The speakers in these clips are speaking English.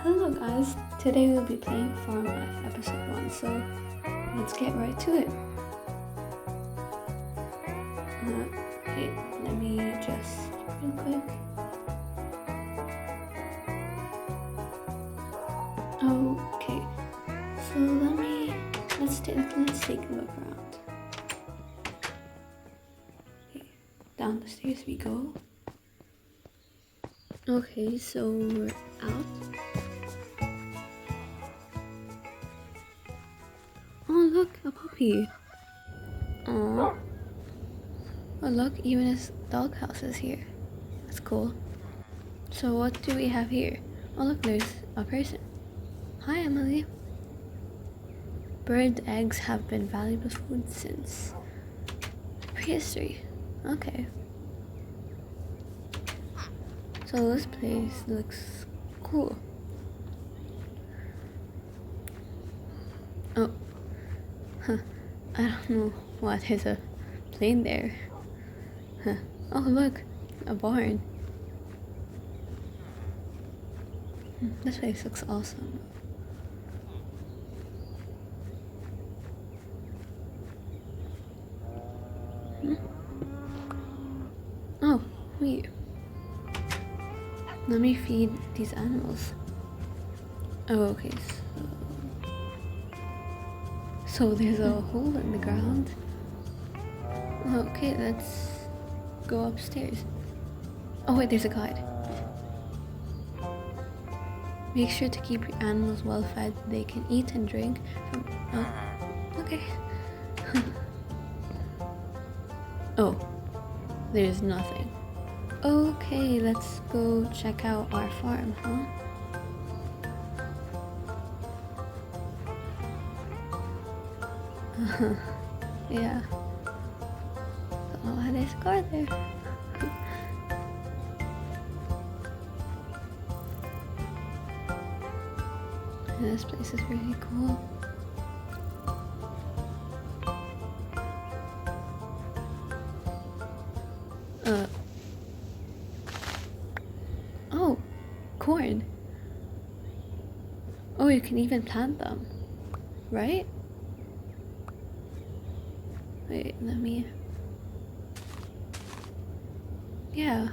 Hello guys, today we'll be playing Farm Life episode 1, so let's get right to it. Okay, let me just real quick. Okay, so let's take a look around. Okay, down the stairs we go. Okay, so we're out. Oh look, a puppy. Aww. Oh look, even his doghouse is here. That's cool. So what do we have here? Oh look, there's a person. Hi Emily. Bird eggs have been valuable food since prehistory. Okay. So this place looks cool. Oh. Huh. I don't know what is a plane there. Huh. Oh look, a barn. This place looks awesome. Oh, wait. Let me feed these animals. Oh, okay. So there's a hole in the ground. Okay, let's go upstairs. Oh wait, there's a guide. Make sure to keep your animals well fed. They can eat and drink from... Oh, okay. Oh, there's nothing. Okay, let's go check out our farm, huh? Yeah. Don't know why there's a car there. And this place is really cool. Oh, corn. Oh, you can even plant them, right? Wait, let me... Yeah.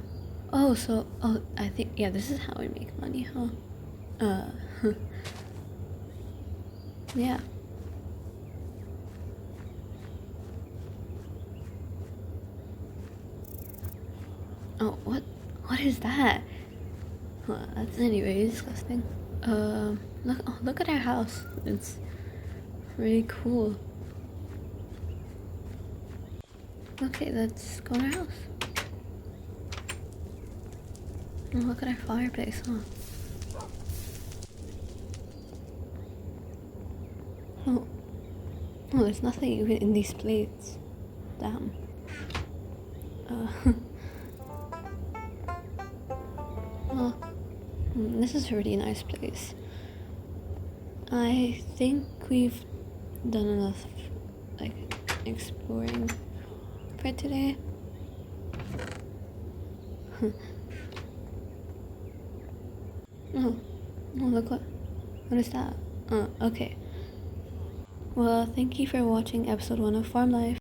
Oh, so... Oh, I think... Yeah, this is how we make money, huh? Yeah. Oh, what is that? Well, that's anyway disgusting. Look at our house. It's really cool. Okay, let's go in our house. Oh, look at our fireplace, huh? Oh, there's nothing even in these plates. Damn. Well, this is a really nice place. I think we've done enough, like, exploring for today. Oh, look what is that? Okay. Well, thank you for watching episode 1 of Farm Life.